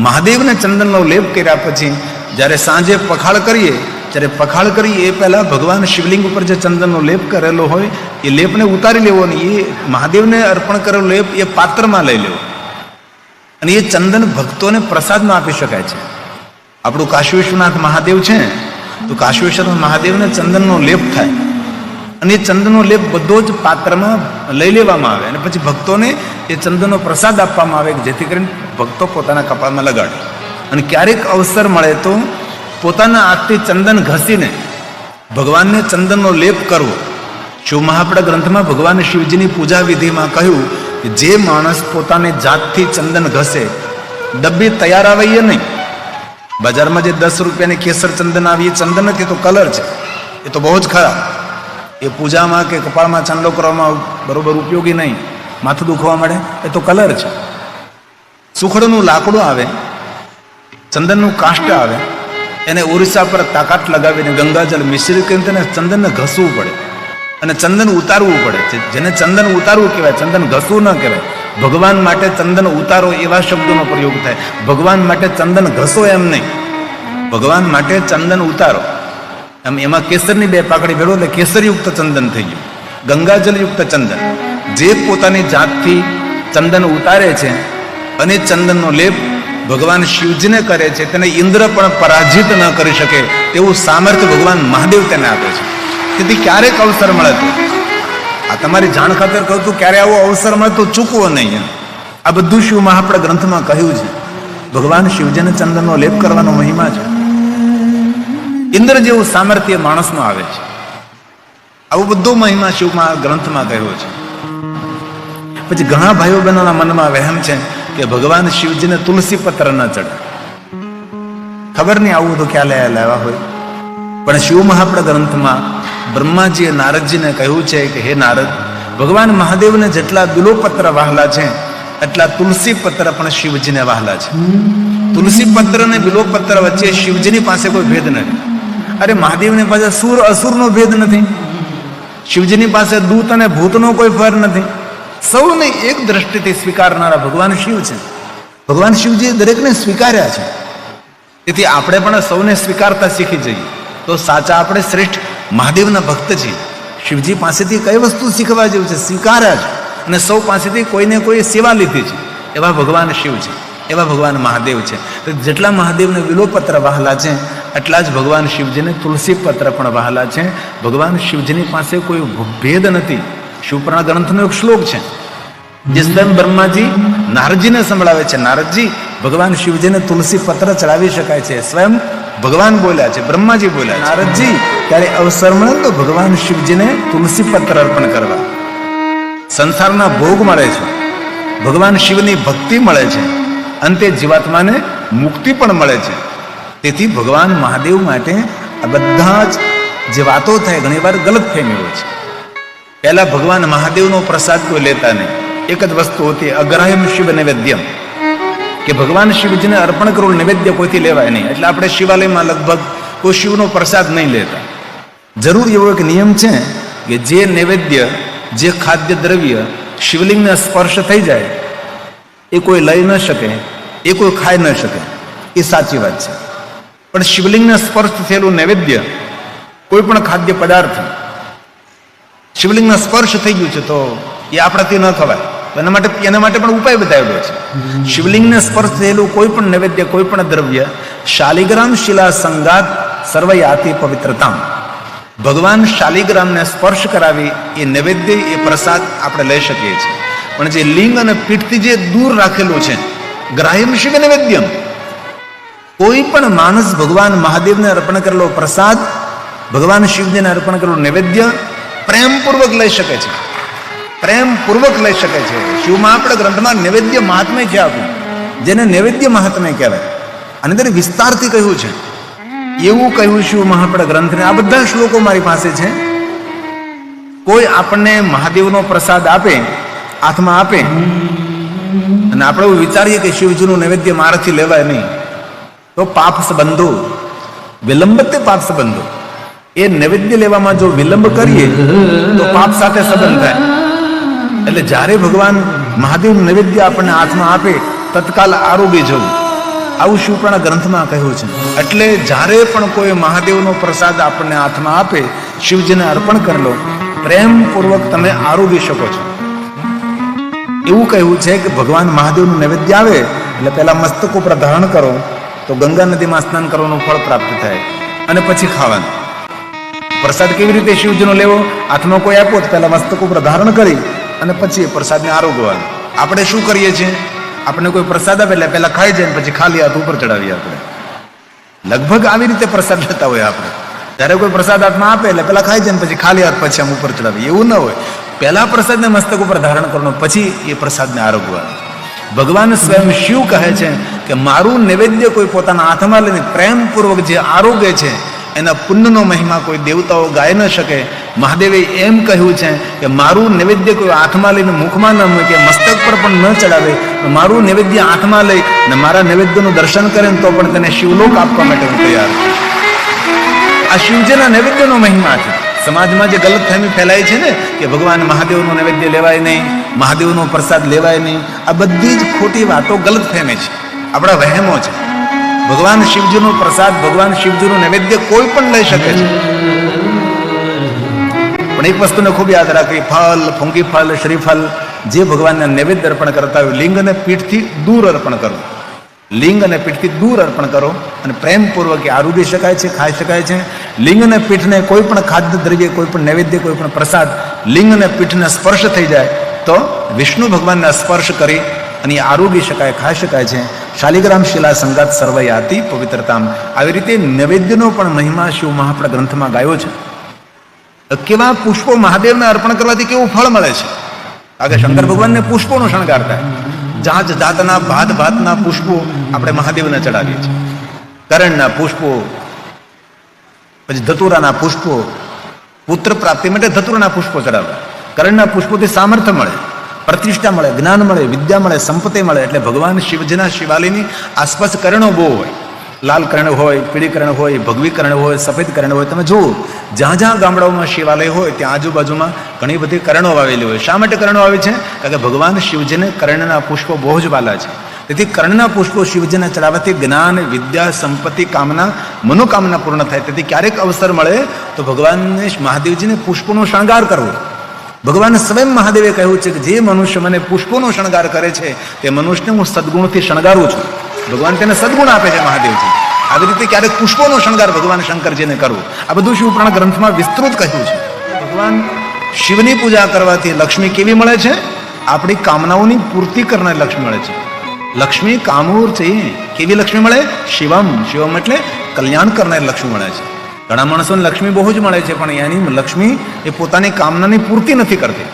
મહાદેવને ચંદનનો લેપ કર્યા પછી જ્યારે સાંજે પખાળ કરીએ, જ્યારે પખાળ કરીએ એ પહેલા ભગવાન શિવલિંગ ઉપર જે ચંદનનો લેપ કરેલો હોય એ લેપને ઉતારી લેવો ને એ મહાદેવને અર્પણ કરેલો લેપ એ પાત્રમાં લઈ લેવો અને એ ચંદન ભક્તોને પ્રસાદમાં આપી શકાય છે. આપણું કાશી વિશ્વનાથ મહાદેવ છે તો કાશી વિશ્વનાથ મહાદેવને ચંદનનો લેપ થાય અને એ ચંદનનો લેપ બધો જ પાત્રમાં લઈ લેવામાં આવે અને પછી ભક્તોને એ ચંદનનો પ્રસાદ આપવામાં આવે, જેથી કરીને ભક્તો પોતાના કપાળમાં લગાડે. અને ક્યારેક અવસર મળે તો પોતાના હાથથી ચંદન ઘસીને ભગવાનને ચંદનનો લેપ કરવો. શિવ મહાપુરાણ ગ્રંથમાં ભગવાન શિવજીની પૂજા વિધિમાં કહ્યું કે જે માણસ પોતાની જાતથી ચંદન ઘસે, ડબ્બી તૈયાર આવે એ નહીં. બજારમાં જે 10 રૂપિયાની કેસર ચંદન આવી એ ચંદન નથી, તો કલર છે, એ તો બહુ જ ખરાબ. એ પૂજામાં કે કપાળમાં ચાંદલો કરવામાં બરોબર ઉપયોગી નહીં. માથું દુખવા મળે એ તો કલર છે. સુખડનું લાકડું આવે, ચંદનનું કાષ્ટ આવે, એને ઓરિસ્સા પર તાકાત લગાવીને ગંગાજળ મિશ્રિત કરીને તેને ચંદનને ઘસવું પડે. અને ચંદન ઉતારવું પડે છે. જેને ચંદન ઉતારવું કહેવાય, ચંદન ઘસવું ન કહેવાય. ભગવાન માટે ચંદન ઉતારો એવા શબ્દોનો પ્રયોગ થાય. ભગવાન માટે ચંદન ઘસો એમ નહીં, ભગવાન માટે ચંદન ઉતારો. એમાં કેસરની 2 પાકડી ભેળો એટલે કેસરયુક્ત ચંદન થઈ ગયું, ગંગાજલયુક્ત ચંદન. જે પોતાની જાતથી ચંદન ઉતારે છે અને ચંદનનો લેપ ભગવાન શિવજીને કરે છે, તેને ઇન્દ્ર પણ પરાજિત ન કરી શકે તેવું સામર્થ્ય ભગવાન મહાદેવ તેને આપે છે. તેથી ક્યારેક અવસર મળે તો, આ તમારી જાણ ખાતર કહું છું, ક્યારે આવો અવસર મળે તો ચૂકવો નહીં. આ બધું શિવ મહાપ્રદ ગ્રંથમાં કહ્યું છે. ભગવાન શિવજીને ચંદનનો લેપ કરવાનો મહિમા છે. ઇન્દ્ર જેવું સામર્થ્ય માણસમાં આવે છે. આવો બધો મહિમા શિવમાં ગ્રંથમાં કહ્યો છે. પછી ઘણા ભાઈઓ બહેનોના મનમાં વહેમ છે કે ભગવાન શિવજીને તુલસી પત્ર ન ચડે. ખબર નહીં આવું તો ક્યાં લાવ્યા હોય. પણ શિવ મહાપ્રદ ગ્રંથમાં બ્રહ્માજીએ નારદજીને કહ્યું છે કે હે નારદ, ભગવાન મહાદેવને જેટલા બિલોપત્ર વહાલા છે એટલા તુલસી પત્ર પણ શિવજીને વહાલા છે. તુલસી પત્ર અને બિલોપત્ર વચ્ચે શિવજીની પાસે કોઈ ભેદ નથી. અરે મહાદેવની પાસે સુર અસુરનો ભેદ નથી, શિવજીની પાસે દૂત અને ભૂતનો કોઈ ફર નથી. સૌને એક દ્રષ્ટિથી સ્વીકારનારા ભગવાન શિવ છે. ભગવાન શિવજીએ દરેકને સ્વીકાર્યા છે. તેથી આપણે પણ સૌને સ્વીકારતા શીખી જઈએ તો સાચા આપણે શ્રેષ્ઠ મહાદેવના ભક્ત છીએ. શિવજી પાસેથી કઈ વસ્તુ શીખવા જેવું છે, સ્વીકાર્યા છે. અને સૌ પાસેથી કોઈને કોઈ સેવા લીધી છે. એવા ભગવાન શિવ છે, એવા ભગવાન મહાદેવ છે. તો જેટલા મહાદેવને વિલોપત્ર વહાલા છે એટલા જ ભગવાન શિવજીને તુલસી પત્ર પણ વહાલા છે. ભગવાન શિવજીની પાસે કોઈ ભેદ નથી. શિવપુરાણ ગ્રંથનો એક શ્લોક છે જે સ્વયં બ્રહ્માજી નારદજીને સંભળાવે છે. નારદજી, ભગવાન શિવજીને તુલસી પત્ર ચડાવી શકાય છે. સ્વયં ભગવાન બોલ્યા છે, બ્રહ્માજી બોલ્યા. નારદજી, ત્યારે અવસર મળે તો ભગવાન શિવજીને તુલસી પત્ર અર્પણ કરવા. સંસારના ભોગ મળે છે, ભગવાન શિવની ભક્તિ મળે છે, અંતે જીવાત્માને મુક્તિ પણ મળે છે. તેથી ભગવાન મહાદેવ માટે આ બધા જ જે વાતો થાય ઘણીવાર ગલત ફહેમી હોય છે. પહેલા ભગવાન મહાદેવનો પ્રસાદ કોઈ લેતા નહીં. એક જ વસ્તુ હતી, અગ્રાહ્યમ શિવ નૈવેદ્યમ, કે ભગવાન શિવજીને અર્પણ કરેલું નૈવેદ્ય કોઈથી લેવાય નહીં. એટલે આપણે શિવાલયમાં લગભગ કોઈ શિવનો પ્રસાદ નહીં લેતા. જરૂર એવો એક નિયમ છે કે જે નૈવેદ્ય, જે ખાદ્ય દ્રવ્ય શિવલિંગને સ્પર્શ થઈ જાય એ કોઈ લઈ ન શકે, એ કોઈ ખાઈ ન શકે. એ સાચી વાત છે. પણ શિવલિંગને સ્પર્શ થયેલું નૈવેદ્ય, કોઈ પણ ખાદ્ય પદાર્થ શિવલિંગના સ્પર્શ થઈ ગયું છે તો એ આપણાથી ન ખવાય. એના માટે પણ ઉપાય બતાવેલો છે. શિવલિંગને સ્પર્શ થયેલું કોઈ પણ નૈવેદ્ય, કોઈ પણ દ્રવ્ય શાલિગ્રામ શિલા સંગાત સર્વયાતિ પવિત્રતામ, ભગવાન શાલિગ્રામને સ્પર્શ કરાવી એ નૈવેદ્ય, એ પ્રસાદ આપણે લઈ શકીએ છીએ. પણ જે લિંગ અને પીઠથી જે દૂર રાખેલું છે, ગ્રાહ્યમ શિવ નૈવેદ્યમ, કોઈ પણ માણસ ભગવાન મહાદેવને અર્પણ કરેલો પ્રસાદ, ભગવાન શિવજીને અર્પણ કરેલું નૈવેદ્ય પ્રેમપૂર્વક લઈ શકે છે. પ્રેમપૂર્વક લઈ શકે છે. શિવમાં આપણા ગ્રંથમાં નૈવેદ્ય મહાત્મ્ય છે આપ્યું, જેને નૈવેદ્ય મહાત્મ્ય કહેવાય. અને તેને વિસ્તારથી કહ્યું છે. એવું કહ્યું શિવ મહાપ્રદ ગ્રંથને. આ બધા શ્લોકો મારી પાસે છે. કોઈ આપણને મહાદેવનો પ્રસાદ આપે, હાથમાં આપે, અને આપણે એવું વિચારીએ કે શિવજીનું નૈવેદ્ય મારાથી લેવાય નહીં, તો પાપ સંબંધો, વિલંબ તે પાપ સંબંધો. એ નૈવેદ્ય લેવામાં જો વિલંબ કરીએ તો પાપ સાથે સંબંધ થાય. એટલે જ્યારે ભગવાન મહાદેવનું નૈવેદ્ય આપણને હાથમાં આપે તત્કાલ આરોગી જવું, આવું શિવપુરાણ ગ્રંથમાં કહ્યું છે. એટલે જ્યારે પણ કોઈ મહાદેવનો પ્રસાદ આપણને હાથમાં આપે, શિવજીને અર્પણ કરેલો, પ્રેમપૂર્વક તમે આરોગી શકો છો. એવું કહ્યું છે કે ભગવાન મહાદેવનું નૈવેદ્ય આવે એટલે પહેલા મસ્તક ઉપર ધારણ કરો તો ગંગા નદીમાં સ્નાન કરવાનું ફળ પ્રાપ્ત થાય, અને પછી ખાવાનું. પ્રસાદ કેવી રીતે શિવજીનો લેવો? હાથમાં કોઈ આપ્યો તો પહેલા મસ્તક ઉપર ધારણ કરી અને પછી પ્રસાદને આરોગવાનું. આપણે શું કરીએ છીએ? આપણે કોઈ પ્રસાદ આપે એટલે પહેલા ખાઈ જાય, પછી ખાલી હાથ ઉપર ચડાવીએ. આપણે લગભગ આવી રીતે પ્રસાદ લેતા હોય. આપણે જ્યારે કોઈ પ્રસાદ હાથમાં આપે એટલે પહેલા ખાઈ જાય, પછી ખાલી હાથ પછી આમ ઉપર ચડાવીએ. એવું ન હોય. પહેલા પ્રસાદને મસ્તક ઉપર ધારણ કરવાનો, પછી એ પ્રસાદને આરોગવાનું. ભગવાન સ્વયં શિવ કહે છે કે મારું નૈવેદ્ય કોઈ પોતાના હાથમાં લઈને પ્રેમપૂર્વક જે આરોગે છે એના પુણ્યનો મહિમા કોઈ દેવતાઓ ગાય ન શકે. મહાદેવે એમ કહ્યું છે કે મારું નૈવેદ્ય કોઈ હાથમાં લઈને મુખમાં ન મૂકે, મસ્તક પર પણ ન ચડાવે. મારું નૈવેદ્ય હાથમાં લઈ અને મારા નૈવેદ્યનું દર્શન કરે તો પણ તેને શિવલોક આપવા માટે હું તૈયાર છું. આ શિવજીના નૈવેદ્યનો મહિમા છે. સમાજમાં જે ગલતફહેમી ફેલાય છે ને કે ભગવાન મહાદેવનું નૈવેદ્ય લેવાય નહીં, મહાદેવનો પ્રસાદ લેવાય નહીં, આ બધી જ ખોટી વાતો ગલતફહેમી છે, આપણા વહેમો છે. ભગવાન શિવજીનો પ્રસાદ, ભગવાન શિવજીનું નૈવેદ્ય કોઈ પણ લઈ શકે છે. પણ એક વસ્તુને ખૂબ યાદ રાખવી, ફળ, ફૂંકી ફળ, શ્રીફળ જે ભગવાનને નૈવેદ્ય અર્પણ કરતા હોય, લિંગ અને પીઠથી દૂર અર્પણ કરો. લિંગ અને પીઠથી દૂર અર્પણ કરો અને પ્રેમપૂર્વક આરોગી શકાય છે, ખાઈ શકાય છે. લિંગ અને પીઠને કોઈ પણ ખાદ્ય દ્રવ્ય, કોઈ પણ નૈવેદ્ય, કોઈ પણ પ્રસાદ લિંગ અને પીઠને સ્પર્શ થઈ જાય તો વિષ્ણુ ભગવાનને સ્પર્શ કરી અને આરોગી શકાય, ખાઈ શકાય છે. શાલિગ્રામ શિલા સંગાત સર્વયાતિ પવિત્રતામ. આવી રીતે નૈવેદ્યનો પણ મહિમા શિવ મહાપણા ગ્રંથમાં ગાયો છે. કેવા પુષ્પો મહાદેવને અર્પણ કરવાથી કેવું ફળ મળે છે. આગળ શંકર ભગવાનને પુષ્પોનો શણગાર થાય. જાત જાતના ભાત ભાતના પુષ્પો આપણે મહાદેવને ચડાવીએ છીએ. કરણના પુષ્પો, પછી ધતુરાના પુષ્પો, પુત્ર પ્રાપ્તિ માટે ધતુરાના પુષ્પો ચડાવવા. કરણના પુષ્પોથી સામર્થ્ય મળે, પ્રતિષ્ઠા મળે, જ્ઞાન મળે, વિદ્યા મળે, સંપત્તિ મળે. એટલે ભગવાન શિવજીના શિવાલયની આસપાસ કરણો બહુ હોય. લાલ કરણ હોય, પીળી કરણ હોય, ભગવી કરણ હોય, સફેદ કરણ હોય. તમે જુઓ જ્યાં જ્યાં ગામડાઓમાં શિવાલય હોય ત્યાં આજુબાજુમાં ઘણી બધી કરણો વાવેલી હોય. શા માટે કરણો આવે છે? કારણ કે ભગવાન શિવજીને કર્ણના પુષ્પો બહુ જ વાલા છે. તેથી કર્ણના પુષ્પો શિવજીને ચડાવવાથી જ્ઞાન, વિદ્યા, સંપત્તિ, કામના, મનોકામના પૂર્ણ થાય. તેથી ક્યારેક અવસર મળે તો ભગવાનને, મહાદેવજીને પુષ્પોનો શણગાર કરવો. ભગવાન સ્વયં મહાદેવે કહ્યું છે કે જે મનુષ્ય મને પુષ્પોનો શણગાર કરે છે તે મનુષ્યને હું સદગુણથી શણગારું છું. ભગવાન તેને સદગુણ આપે છે મહાદેવજી. આવી રીતે ક્યારેક પુષ્પોનો શણગાર ભગવાન શંકરજીને કરવો. આ બધું શિવપુરાણ ગ્રંથમાં વિસ્તૃત કહ્યું છે. ભગવાન શિવની પૂજા કરવાથી લક્ષ્મી કેવી મળે છે? આપણી કામનાઓની પૂર્તિ કરનારી લક્ષ્મી મળે છે. લક્ષ્મી કામૂર છે. કેવી લક્ષ્મી મળે? શિવમ. શિવમ એટલે કલ્યાણ કરનારી લક્ષ્મી મળે છે. ઘણા માણસોને લક્ષ્મી બહુ જ મળે છે પણ એની લક્ષ્મી એ પોતાની કામનાની પૂર્તિ નથી કરતી.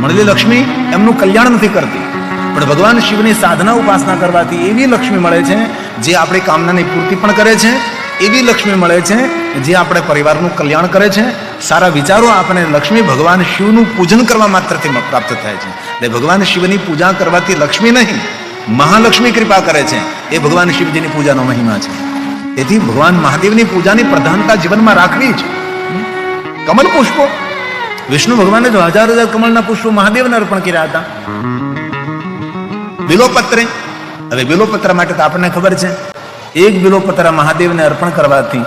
મળેલી લક્ષ્મી એમનું કલ્યાણ નથી કરતી. પણ ભગવાન શિવની સાધના ઉપાસના કરવાથી એવી લક્ષ્મી મળે છે જે આપણી કામનાની પૂર્તિ પણ કરે છે. એવી લક્ષ્મી મળે છે જે આપણે પરિવારનું કલ્યાણ કરે છે. સારા વિચારો આપણને લક્ષ્મી ભગવાન શિવનું પૂજન કરવા માત્રથી પ્રાપ્ત થાય છે. એટલે ભગવાન શિવની પૂજા કરવાથી લક્ષ્મી નહીં, મહાલક્ષ્મી કૃપા કરે છે. એ ભગવાન શિવજીની પૂજાનો મહિમા છે. તેથી ભગવાન મહાદેવની પૂજાની પ્રધાનતા જીવનમાં રાખવી છે. કમલ પુષ્પો, વિષ્ણુ ભગવાને તો હજાર હજાર કમળના પુષ્પો મહાદેવને અર્પણ કર્યા હતા. બિલોપત્ર, હવે બિલોપત્ર માટે તો આપણને ખબર છે, એક બિલોપત્ર મહાદેવને અર્પણ કરવાથી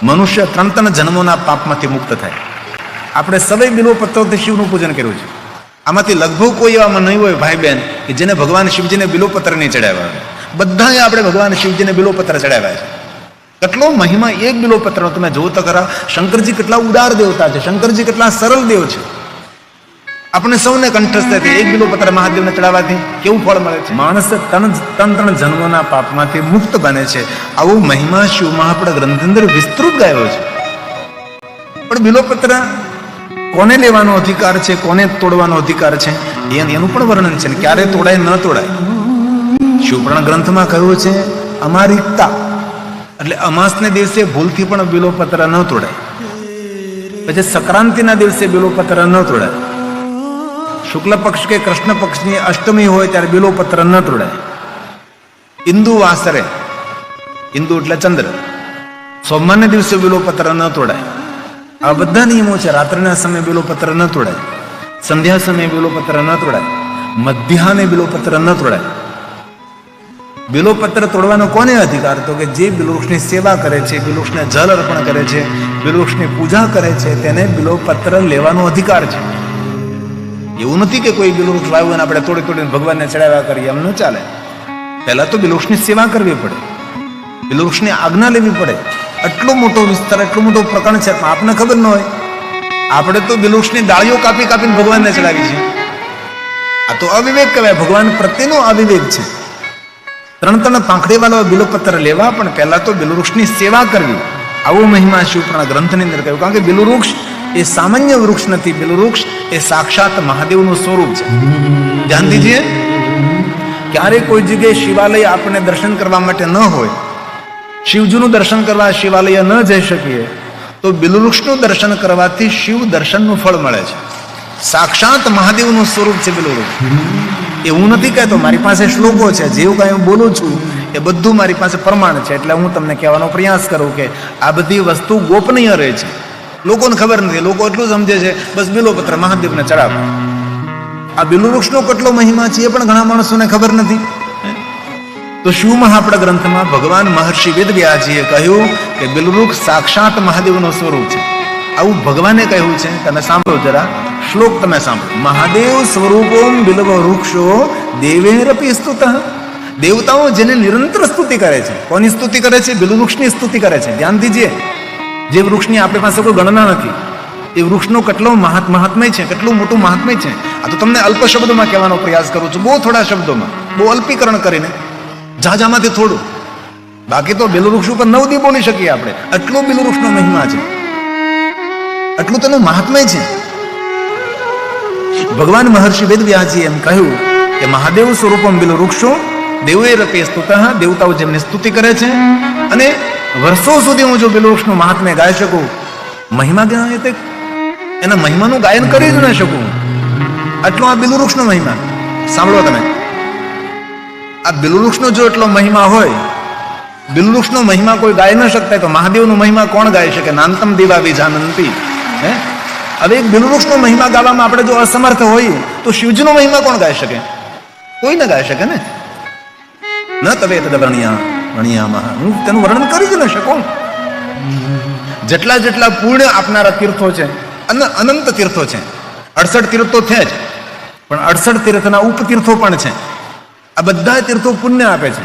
મનુષ્ય 3 જન્મોના પાપમાંથી મુક્ત થાય. આપણે સવે બિલોપત્રોથી શિવનું પૂજન કર્યું છે. આમાંથી લગભગ કોઈ એવામાં નહીં હોય ભાઈ બહેન કે જેને ભગવાન શિવજીને બિલોપત્ર નહીં ચડાવ્યા. બધાએ આપણે ભગવાન શિવજીને બિલોપત્ર ચડાવ્યા છે. કેટલો મહિમા એક બિલોપત્રનો તમે જોવો તો ખરા. શંકરજી કેટલા ઉદાર દેવતા છે, શંકરજી કેટલા સરળ દેવ છે. આપણે સૌને કંઠસ્થ થાય એક બિલોપત્ર મહાદેવને ચડાવવાથી કેવું ફળ મળે છે. માણસ 3 જન્મોના પાપમાંથી મુક્ત બને છે. આવો મહિમા શિવ મહાપણા ગ્રંથ અંદર વિસ્તૃત ગાયો છે. પણ બિલોપત્ર કોને લેવાનો અધિકાર છે, કોને તોડવાનો અધિકાર છે, એનું પણ વર્ણન છે. ક્યારે તોડાય ન તોડાય. શિવપુરાણ ગ્રંથમાં કહ્યું છે અમારિકતા, એટલે અમાસને દિવસે ભૂલથી પણ બિલોપત્ર ન તોડાય. પછી સંક્રાંતિના દિવસે બિલોપત્ર ન તોડાય. શુક્લ પક્ષ કે કૃષ્ણ પક્ષની અષ્ટમી હોય ત્યારે બિલોપત્ર ન તોડાય. ઇન્દુ વાસરે, ઇન્દુ એટલે ચંદ્ર, સોમવારના દિવસે બિલોપત્ર ન તોડાય. આ બધા નિયમો છે. રાત્રિના સમયે બિલોપત્ર ન તોડાય, સંધ્યા સમયે બિલોપત્ર ન તોડાય, મધ્યાહને બિલોપત્ર ન તોડાય. બિલોપત્ર તોડવાનો કોને અધિકાર? તો કે જે બિલવૃક્ષની સેવા કરે છે, બિલવૃક્ષને જલ અર્પણ કરે છે, બિલવૃક્ષની પૂજા કરે છે, તેને બિલોપત્ર લેવાનો અધિકાર છે. એવું નથી કે કોઈ બિલવૃક્ષ વાવ્યું અને આપણે તોડી તોડીને ભગવાનને ચડાવ્યા કરીએ, એમ ન ચાલે. પહેલા તો બિલવૃક્ષની સેવા કરવી પડે, બિલવૃક્ષની આજ્ઞા લેવી પડે. આટલો મોટો વિસ્તાર, એટલો મોટો પ્રકરણ છે, આપણને ખબર ન હોય. આપણે તો બિલવૃક્ષની ડાળીઓ કાપી કાપીને ભગવાનને ચડાવી છે. આ તો અવિવેક કહેવાય, ભગવાન પ્રત્યેનો અવિવેક છે. 3 પાંખડી વાળા બિલોપત્ર લેવા, પણ પહેલા તો બિલવૃક્ષની સેવા કરવી. આવો મહિમા શિવપુરાણ ગ્રંથની અંદર કહ્યું. કારણ કે બિલવૃક્ષ એ સામાન્ય વૃક્ષ નથી. બિલવૃક્ષ એ સાક્ષાત મહાદેવનું સ્વરૂપ છે. ધ્યાન દીજીએ, ક્યારે કોઈ જગ્યાએ શિવાલય આપણને દર્શન કરવા માટે ન હોય, શિવજીનું દર્શન કરવા શિવાલય ન જઈ શકીએ, તો બિલવૃક્ષનું દર્શન કરવાથી શિવ દર્શનનું ફળ મળે છે. સાક્ષાત મહાદેવનું સ્વરૂપ છે બિલવૃક્ષ. એવું નથી કહેતો મારી પાસે શ્લોકો છે, જેવું કાંઈ હું બોલું છું એ બધું મારી પાસે પ્રમાણ છે. એટલે હું તમને કહેવાનો પ્રયાસ કરું કે આ બધી વસ્તુ ગોપનીય રહે છે. લોકોને ખબર નથી, લોકો એટલું સમજે છે બસ બિલોપત્ર મહાદેવને ચડાવ. આ બિલુવૃક્ષનો કેટલો મહિમા છે એ પણ ઘણા માણસોને ખબર નથી. તો શિવમાં આપણા ગ્રંથમાં ભગવાન મહર્ષિ વેદવ્યાસજીએ કહ્યું કે બિલવૃક્ષ સાક્ષાત મહાદેવનું સ્વરૂપ છે. આવું ભગવાને કહ્યું છે. તમે સાંભળો જરા, શ્લોક તમે સાંભળો. મહાદેવ સ્વરૂપોમ બિલ્વ વૃક્ષો દેવેરપી સ્તુતઃ. દેવતાઓ જેને નિરંતર સ્તુતિ કરે છે. કોની સ્તુતિ કરે છે? બિલવૃક્ષની સ્તુતિ કરે છે. ધ્યાન દીજીએ, જે વૃક્ષની આપણી પાસે કોઈ ગણના નથી, એ વૃક્ષનો કેટલો મહાત્મય છે, કેટલું મોટું મહાત્મય છે. આ તો તમને અલ્પ શબ્દોમાં કહેવાનો પ્રયાસ કરું છું, બહુ થોડા શબ્દોમાં, બહુ અલ્પીકરણ કરીને, ઝાઝામાંથી થોડું. બાકી તો બિલવૃક્ષ ઉપર 9 દી બોલી શકીએ આપણે. આટલો બિલવૃક્ષનો મહિમા છે, આટલું તેનું મહાત્મય છે. ભગવાન મહર્ષિ વેદવ્યાસજીએ એમ કહ્યું કે મહાદેવ સ્વરૂપમ બિલવૃક્ષો દેવૈરપી સ્તુતઃ. દેવતાઓ જેમની સ્તુતિ કરે છે. અને વર્ષો સુધી હું જો બિલવૃક્ષનું મહાત્મ્ય ગાઈ શકું, મહિમા ગાય તે એના મહિમાનું ગાયન કરી જ ન શકું. આટલો આ બિલવૃક્ષનો મહિમા. સાંભળો તમે, આ બિલવૃક્ષનો જો એટલો મહિમા હોય, બિલવૃક્ષનો મહિમા કોઈ ગાઈ ન શકતા, તો મહાદેવનો મહિમા કોણ ગાઈ શકે? નાંતમ દીવા વિજાનંતી. હવે એક બિલવૃક્ષનો મહિમા ગાવામાં આપણે જો અસમર્થ હોઈએ, તો શિવજીનો મહિમા કોણ ગાઈ શકે? કોઈ ન ગાઈ શકે ને. ન તવે તદ વર્ણિયામઃ. હું તેનું વર્ણન કરી જ ન શકું. જેટલા જેટલા પુણ્ય આપનારા તીર્થો છે, અનંત તીર્થો છે. 68 તીર્થો છે જ, પણ 68 તીર્થના ઉપતીર્થો પણ છે. આ બધા તીર્થો પુણ્ય આપે છે.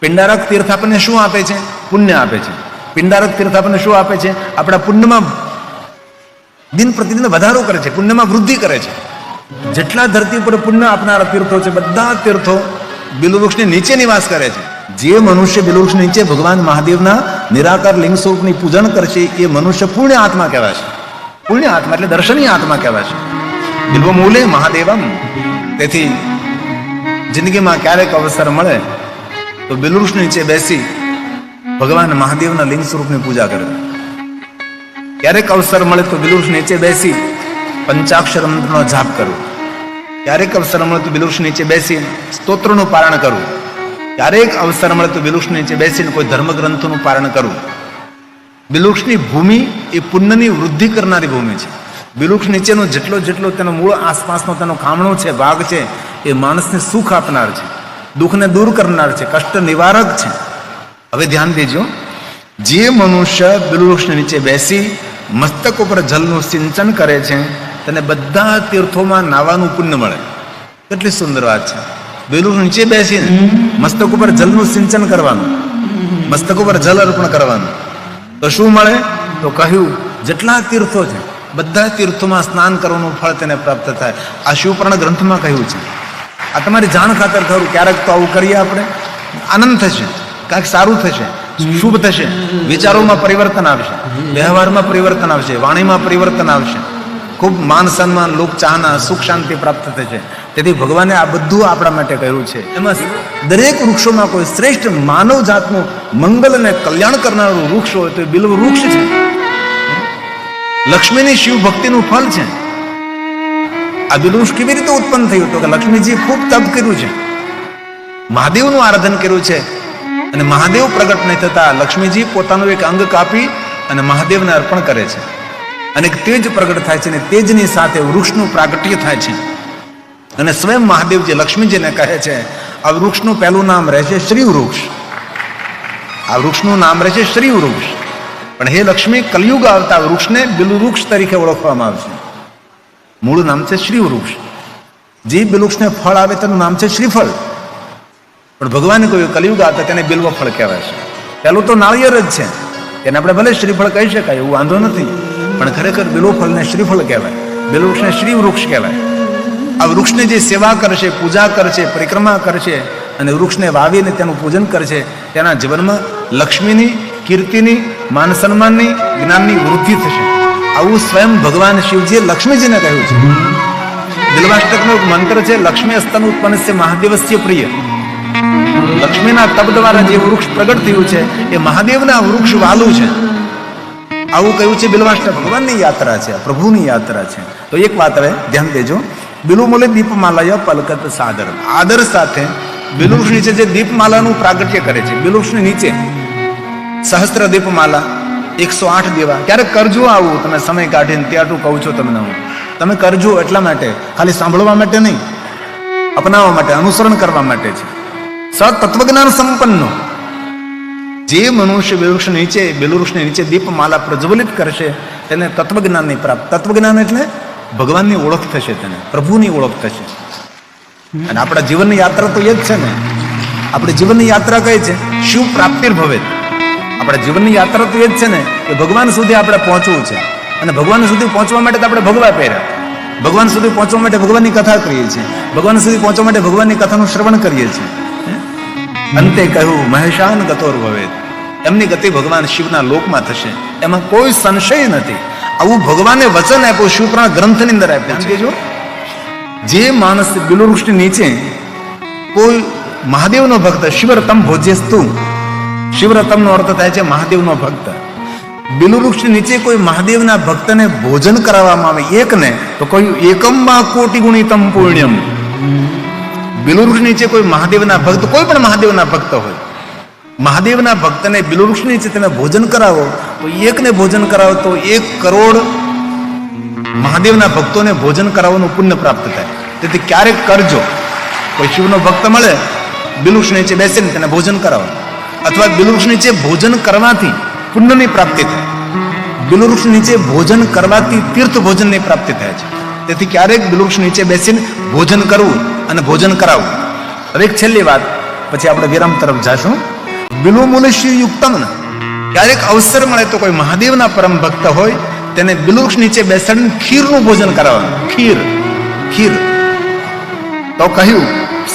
પિંડારક તીર્થ આપણને શું આપે છે? પુણ્ય આપે છે. પિંડારક તીર્થ આપણને શું આપે છે? આપણા પુણ્યમાં દિન પ્રતિદિન વધારો કરે છે, પુણ્યમાં વૃદ્ધિ કરે છે. જેટલા ધરતી પર પુણ્ય આપનારા તીર્થો છે, બધા તીર્થો બિલવૃક્ષની નીચે નિવાસ કરે છે. જે મનુષ્ય બિલવૃક્ષ નીચે ભગવાન મહાદેવના નિરાકાર લિંગ સ્વરૂપની પૂજન કરશે, એ મનુષ્ય પુણ્ય આત્મા કહેવાશે. પુણ્ય આત્મા એટલે દર્શનીય આત્મા કહેવાશે. બિલ્વ મૂલે મહાદેવમ. તેથી જિંદગીમાં ક્યારેક અવસર મળે તો બિલવૃક્ષ નીચે બેસી ભગવાન મહાદેવના લિંગ સ્વરૂપની પૂજા કરે. ક્યારેક અવસર મળે તો બિલવૃક્ષ નીચે બેસી પંચાક્ષર મંત્રનો જાપ કરવો. ક્યારેક અવસર મળે તો બિલવૃક્ષ નીચે બેસી સ્તોત્રનું પારણ કરવું. ક્યારેક અવસર મળે તો બિલવૃક્ષ નીચે બેસીને કોઈ ધર્મગ્રંથોનું પારણ કરવું. બિલવૃક્ષની ભૂમિ એ પુણ્યની વૃદ્ધિ કરનારી ભૂમિ છે. બિલવૃક્ષ નીચેનો જેટલો તેનો મૂળ આસપાસનો તેનો ખામણો છે, ભાગ છે, એ માણસને સુખ આપનાર છે, દુઃખને દૂર કરનાર છે, કષ્ટ નિવારક છે. હવે ધ્યાન દેજો, જે મનુષ્ય બિલવૃક્ષ નીચે બેસી મસ્તક ઉપર જલનું સિંચન કરે છે, તેને બધા તીર્થોમાં નાવાનું પુણ્ય મળે. કેટલી સુંદર વાત છે. બિલવૃક્ષ નીચે બેસીને મસ્તક ઉપર જલનું સિંચન કરવાનું, મસ્તક ઉપર જલ અર્પણ કરવાનું, તો શું મળે? તો કહ્યું જેટલા તીર્થો છે, બધા તીર્થોમાં સ્નાન કરવાનું ફળ તેને પ્રાપ્ત થાય. આ શિવપુરાણ ગ્રંથમાં કહ્યું છે. આ તમારી જાણ ખાતર ખરું. ક્યારેક તો આવું કરીએ આપણે, આનંદ થશે, કાંઈક સારું થશે, શુભ થશે, વિચારોમાં પરિવર્તન આવશે, વ્યવહારમાં પરિવર્તન આવશે, વાણીમાં પરિવર્તન આવશે, ખૂબ માન સન્માન, લોક ચાહના, સુખ શાંતિ પ્રાપ્ત થશે. તેથી ભગવાને આ બધું આપણા માટે કહ્યું છે. એમાં દરેક વૃક્ષોમાં કોઈ શ્રેષ્ઠ માનવ જાતનું મંગલ અને કલ્યાણ કરનારું વૃક્ષ હોય તો એ બિલ્વ વૃક્ષ છે. લક્ષ્મીની શિવ ભક્તિનું ફળ છે. આ બિલવૃક્ષ કેવી રીતે ઉત્પન્ન થયું? તો કે લક્ષ્મીજી ખૂબ તપ કર્યું છે, મહાદેવનું આરાધન કર્યું છે, અને મહાદેવ પ્રગટ નહીં થતા લક્ષ્મીજી પોતાનું એક અંગ કાપી અને મહાદેવને અર્પણ કરે છે, અને તેજ પ્રગટ થાય છે, અને તેજની સાથે વૃક્ષનું પ્રાગટ્ય થાય છે. અને સ્વયં મહાદેવજી લક્ષ્મીજીને કહે છે, આ વૃક્ષનું પહેલું નામ રહેશે શ્રી વૃક્ષ. આ વૃક્ષનું નામ રહેશે શ્રી વૃક્ષ. પણ હે લક્ષ્મી, કલયુગ આવતા વૃક્ષને બિલવૃક્ષ તરીકે ઓળખવામાં આવશે. મૂળ નામ છે શ્રી વૃક્ષ. જે બિલવૃક્ષને ફળ આવે તેનું નામ છે શ્રીફળ. પણ ભગવાને કહ્યું કલયુગ આવતા તેને બિલ્વ ફળ કહેવાય છે. પહેલું તો નાળિયેર જ છે, તેને આપણે ભલે શ્રીફળ કહી શકાય, એવું વાંધો નથી, પણ ખરેખર બિલ્વ ફળને શ્રીફળ કહેવાય, બિલવૃક્ષને શ્રી વૃક્ષ કહેવાય. આ વૃક્ષને જે સેવા કરશે, પૂજા કરશે, પરિક્રમા કરશે અને વૃક્ષને વાવીને તેનું પૂજન કરશે, તેના જીવનમાં લક્ષ્મીની, કીર્તિની, માન સન્માનની, જ્ઞાનની વૃદ્ધિ થશે. આવું સ્વયં ભગવાન શિવજીએ લક્ષ્મીજીને કહ્યું છે. બિલ્વાષ્ટકનો એક મંત્ર છે, લક્ષ્મી અસ્તન ઉત્પન્નસ્ય મહાદેવસ્ય પ્રિય. લક્ષ્મીના તપ દ્વારા જે વૃક્ષ પ્રગટ થયું છે એ મહાદેવના વૃક્ષ વાલું છે. આવું કહ્યું છે બિલ્વાષ્ટક. ભગવાનની યાત્રા છે, પ્રભુની યાત્રા છે. તો એક વાત હવે ધ્યાન દેજો, બિલુમૂલે દીપમાલાય પલકત સાદર. આદર સાથે બિલવૃક્ષ નીચે જે દીપમાલાનું પ્રાગટ્ય કરે છે, બિલવૃક્ષની નીચે સહસ્ત્ર દીપમાલા, 108 દેવા. ક્યારેક કરજો આવું, તમે સમય કાઢીને ત્યાંટું કહું છું તમને હું. તમે કરજો એટલા માટે, ખાલી સાંભળવા માટે નહીં, અપનાવવા માટે, અનુસરણ કરવા માટે છે. સતત્વજ્ઞાન સંપન્નો જે મનુષ્ય બેલુવૃક્ષની નીચે દીપમાલા પ્રજ્વલિત કરશે તેને તત્વજ્ઞાનની પ્રાપ્ત. તત્વજ્ઞાન એટલે ભગવાનની ઓળખ થશે, તેને પ્રભુની ઓળખ થશે. અને આપણા જીવનની યાત્રા તો એ જ છે ને. આપણી જીવનની યાત્રા કઈ છે? શિવ પ્રાપ્તિર ભવેત. આપણા જીવનની યાત્રા તો એ જ છે ને કે ભગવાન સુધી આપણે પહોંચવું છે. અને ભગવાન સુધી પહોંચવા માટે તો આપણે ભગવા પહેર્યા. ભગવાન સુધી પહોંચવા માટે ભગવાનની કથા કરીએ છીએ. ભગવાન સુધી પહોંચવા માટે ભગવાનની કથાનું શ્રવણ કરીએ છીએ. અંતે કહ્યું મહેશાન ગતોર ભવેત. એમની ગતિ ભગવાન શિવના લોકમાં થશે, એમાં કોઈ સંશય નથી. આવું ભગવાને વચન આપ્યું, શિવપુરાણ ગ્રંથની અંદર આપ્યું છે. જે માણસ બિલ્વવૃક્ષની નીચે કોઈ મહાદેવનો ભક્ત, શિવરતમ ભોજ્યસ્તુ, શિવરતમનો અર્થ થાય છે મહાદેવનો ભક્ત. બિલ્વવૃક્ષની નીચે કોઈ મહાદેવના ભક્તને ભોજન કરાવવામાં આવે એકને, તો કહ્યું એકમમાં કોટી ગુણિતમ પુણ્યમ. બિલ્વવૃક્ષ નીચે કોઈ મહાદેવના ભક્ત, કોઈ પણ મહાદેવના ભક્ત હોય, મહાદેવના ભક્તને બિલ્વવૃક્ષ નીચે તમે ભોજન કરાવો તો એકને ભોજન કરાવો તો 1 કરોડ મહાદેવના ભક્તોને ભોજન કરાવવાનું પુણ્ય પ્રાપ્ત થાય. તેથી ક્યારેક કરજો, કોઈ શિવનો ભક્ત મળે, બિલ્વવૃક્ષ નીચે બેસીને તેને ભોજન કરાવો, અથવા બિલ્વવૃક્ષ નીચે ભોજન કરવાથી પુણ્યની પ્રાપ્તિ થાય. બિલ્વવૃક્ષ નીચે ભોજન કરવાથી તીર્થ ભોજનની પ્રાપ્તિ થાય છે. તેથી ક્યારેક બિલ્વવૃક્ષ નીચે બેસીને ભોજન કરવું અને ભોજન કરાવવું. હવે એક છેલ્લી વાત, પછી આપણે વિરામ તરફ જાશું. બિલ્વમૂલસ્ય યુક્તમ, ક્યારેક અવસર મળે તો કોઈ મહાદેવના પરમ ભક્ત હોય તેને બિલ્વવૃક્ષ નીચે બેસાડીને ખીરનું ભોજન કરાવવાનું. ખીર તો કહ્યું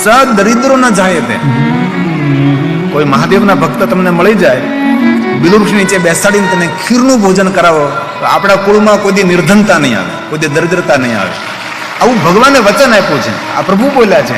સદરિદ્રો ન જાય. તે કોઈ મહાદેવના ભક્ત તમને મળી જાય, બિલ્વવૃક્ષ નીચે બેસાડીને તેને ખીરનું ભોજન કરાવો તો આપણા કુળમાં કોઈ દી નિર્ધનતા નહીં આવે, કોઈ દી દરિદ્રતા નહીં આવે. આવું ભગવાને વચન આપ્યું છે, આ પ્રભુ બોલ્યા છે.